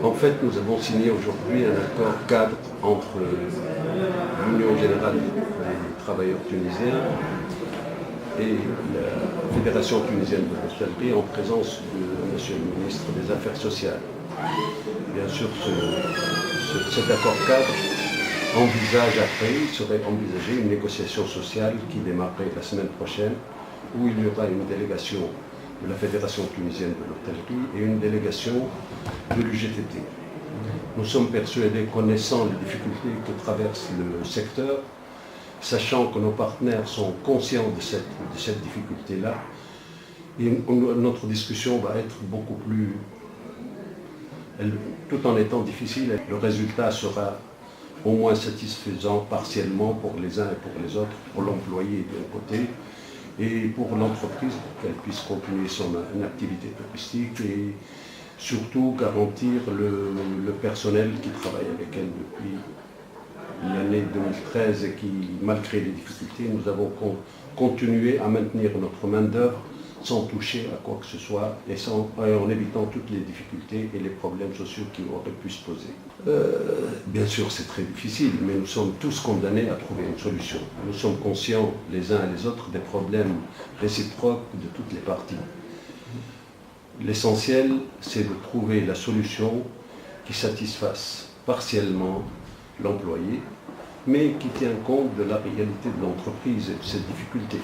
En fait, nous avons signé aujourd'hui un accord cadre entre l'Union générale des travailleurs tunisiens et la Fédération tunisienne de l'hôtellerie en présence de Monsieur le ministre des Affaires sociales. Bien sûr, cet accord cadre serait envisagé une négociation sociale qui démarrerait la semaine prochaine, où il y aura une délégation de la Fédération tunisienne de l'hôtellerie et une délégation de l'UGTT. Nous sommes persuadés, connaissant les difficultés que traverse le secteur, sachant que nos partenaires sont conscients de cette difficulté-là, et notre discussion va être beaucoup plus... tout en étant difficile, le résultat sera au moins satisfaisant partiellement pour les uns et pour les autres, pour l'employé d'un côté, et pour l'entreprise, pour qu'elle puisse continuer son activité touristique et surtout garantir le personnel qui travaille avec elle depuis l'année 2013 et qui, malgré les difficultés, nous avons continué à maintenir notre main-d'œuvre sans toucher à quoi que ce soit et en évitant toutes les difficultés et les problèmes sociaux qui auraient pu se poser. Bien sûr, c'est très difficile, mais nous sommes tous condamnés à trouver une solution. Nous sommes conscients, les uns et les autres, des problèmes réciproques de toutes les parties. L'essentiel, c'est de trouver la solution qui satisfasse partiellement l'employé, mais qui tient compte de la réalité de l'entreprise et de ses difficultés.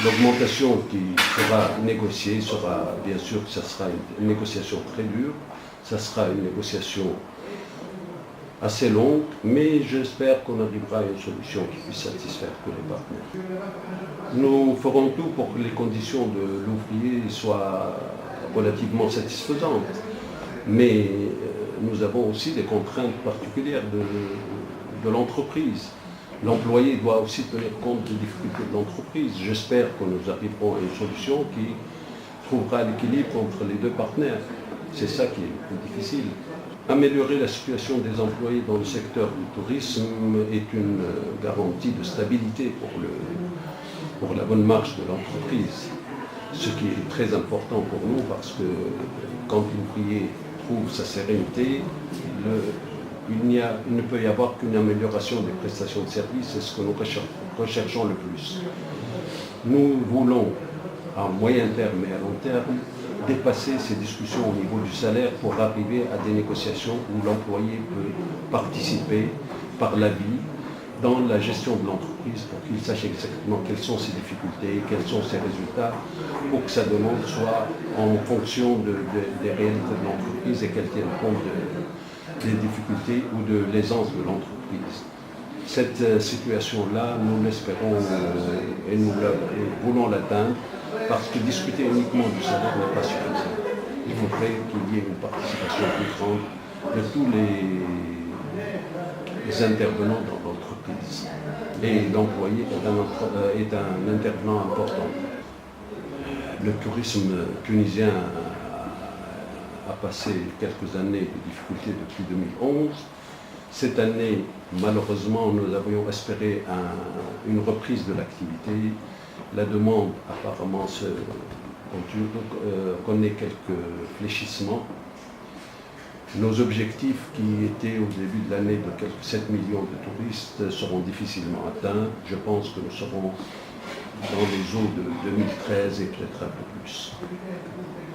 L'augmentation qui sera négociée sera, bien sûr, ça sera une négociation très dure, ça sera une négociation assez longue, mais j'espère qu'on arrivera à une solution qui puisse satisfaire tous les partenaires. Nous ferons tout pour que les conditions de l'ouvrier soient relativement satisfaisantes, mais nous avons aussi des contraintes particulières de l'entreprise. L'employé doit aussi tenir compte des difficultés de l'entreprise. J'espère que nous arriverons à une solution qui trouvera l'équilibre entre les deux partenaires. C'est ça qui est le plus difficile. Améliorer la situation des employés dans le secteur du tourisme est une garantie de stabilité pour la bonne marche de l'entreprise. Ce qui est très important pour nous parce que quand l'ouvrier trouve sa sérénité, il ne peut y avoir qu'une amélioration des prestations de services, c'est ce que nous recherchons le plus. Nous voulons, à moyen terme et à long terme, dépasser ces discussions au niveau du salaire pour arriver à des négociations où l'employé peut participer par l'avis dans la gestion de l'entreprise pour qu'il sache exactement quelles sont ses difficultés, quels sont ses résultats, pour que sa demande soit en fonction des réalités de l'entreprise et qu'elle tienne compte des difficultés ou de l'aisance de l'entreprise. Cette situation-là, nous l'espérons et nous voulons l'atteindre parce que discuter uniquement du salaire n'est pas suffisant. Il faudrait qu'il y ait une participation plus grande de tous les intervenants dans l'entreprise. Et l'employé est un intervenant important. Le tourisme tunisien a passé quelques années de difficultés depuis 2011. Cette année, malheureusement, nous avions espéré une reprise de l'activité. La demande apparemment connaît quelques fléchissements. Nos objectifs qui étaient au début de l'année de quelques 7 millions de touristes seront difficilement atteints. Je pense que nous serons dans les eaux de 2013 et peut-être un peu plus.